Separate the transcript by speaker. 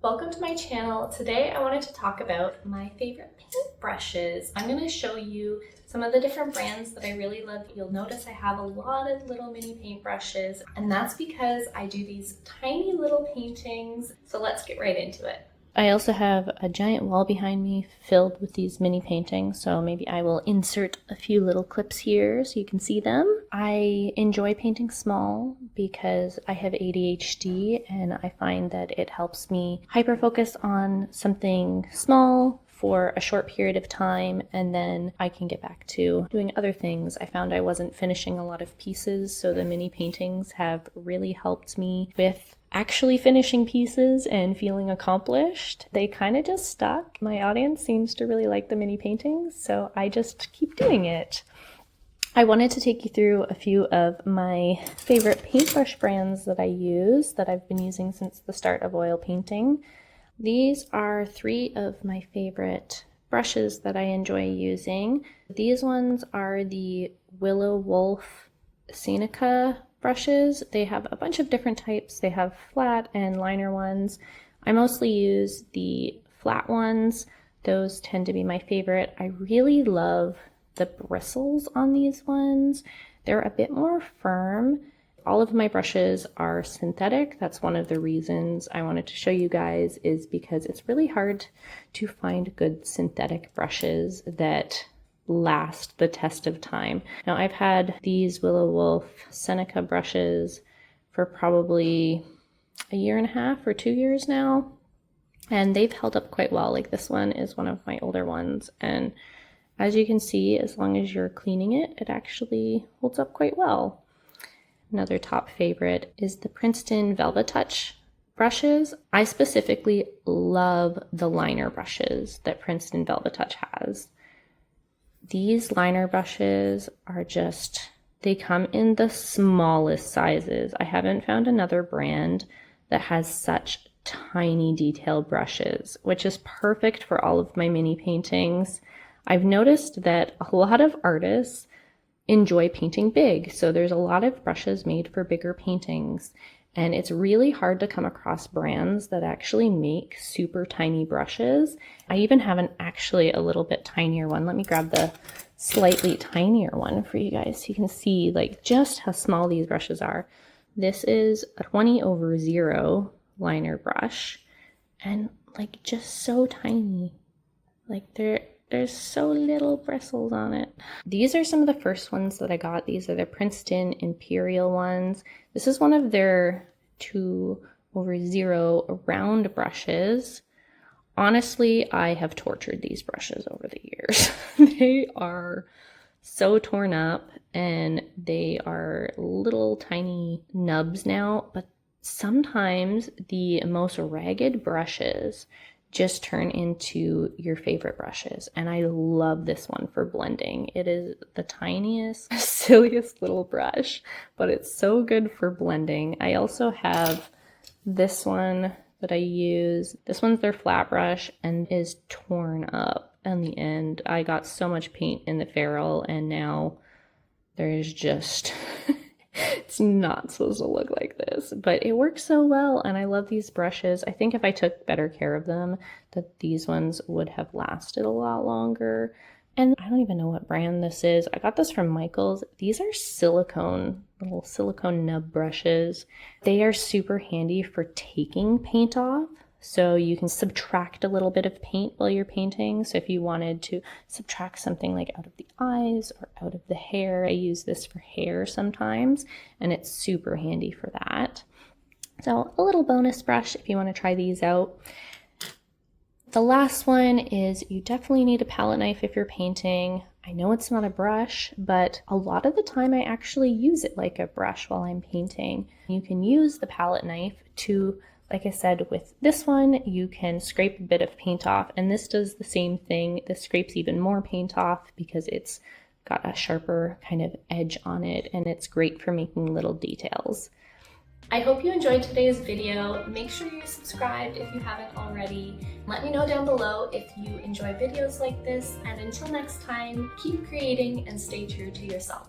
Speaker 1: Welcome to my channel. Today I wanted to talk about my favorite paint brushes. I'm going to show you some of the different brands that I really love. You'll notice I have a lot of little mini paint brushes, and that's because I do these tiny little paintings. So let's get right into it. I also have a giant wall behind me filled with these mini paintings, so maybe I will insert a few little clips here so you can see them. I enjoy painting small because I have ADHD and I find that it helps me hyper-focus on something small for a short period of time, and then I can get back to doing other things. I found I wasn't finishing a lot of pieces, so the mini paintings have really helped me with actually finishing pieces and feeling accomplished. They kind of just stuck. My audience seems to really like the mini paintings, so I just keep doing it. I wanted to take you through a few of my favorite paintbrush brands that I use, that I've been using since the start of oil painting. These are three of my favorite brushes that I enjoy using. These ones are the Willow, Wolfe, Seneca brushes. They have a bunch of different types. They have flat and liner ones. I mostly use the flat ones. Those tend to be my favorite. I really love the bristles on these ones. They're a bit more firm. All of my brushes are synthetic. That's one of the reasons I wanted to show you guys, is because it's really hard to find good synthetic brushes that last the test of time. Now, I've had these Willow Wolfe Seneca brushes for probably a year and a half or 2 years now, and they've held up quite well. Like, this one is one of my older ones, and as you can see, as long as you're cleaning it, it actually holds up quite well. Another top favorite is the Princeton Velvetouch brushes. I specifically love the liner brushes that Princeton Velvetouch has. These liner brushes are just, they come in the smallest sizes. I haven't found another brand that has such tiny detail brushes, which is perfect for all of my mini paintings. I've noticed that a lot of artists enjoy painting big, so there's a lot of brushes made for bigger paintings, and it's really hard to come across brands that actually make super tiny brushes. I even have actually a little bit tinier one. Let me grab the slightly tinier one for you guys so you can see like just how small these brushes are. This is a 20/0 liner brush, and like just so tiny. Like there's so little bristles on it. These are some of the first ones that I got. These are the Princeton Imperial ones. This is one of their 2/0 round brushes. Honestly, I have tortured these brushes over the years. They are so torn up and they are little tiny nubs now, but sometimes the most ragged brushes just turn into your favorite brushes, and I love this one for blending. It is the tiniest, silliest little brush, but it's so good for blending. I also have this one that I use. This one's their flat brush and is torn up on the end. I got so much paint in the ferrule, and now there's just it's not supposed to look like this, but it works so well, and I love these brushes. I think if I took better care of them, that these ones would have lasted a lot longer. And I don't even know what brand this is. I got this from Michael's. These are silicone, little silicone nub brushes. They are super handy for taking paint off. So you can subtract a little bit of paint while you're painting. So if you wanted to subtract something like out of the eyes or out of the hair, I use this for hair sometimes, and it's super handy for that. So a little bonus brush if you want to try these out. The last one is you definitely need a palette knife if you're painting. I know it's not a brush, but a lot of the time I actually use it like a brush while I'm painting. You can use the palette knife to, like I said, with this one, you can scrape a bit of paint off, and this does the same thing. This scrapes even more paint off because it's got a sharper kind of edge on it, and it's great for making little details. I hope you enjoyed today's video. Make sure you're subscribed if you haven't already. Let me know down below if you enjoy videos like this, and until next time, keep creating and stay true to yourself.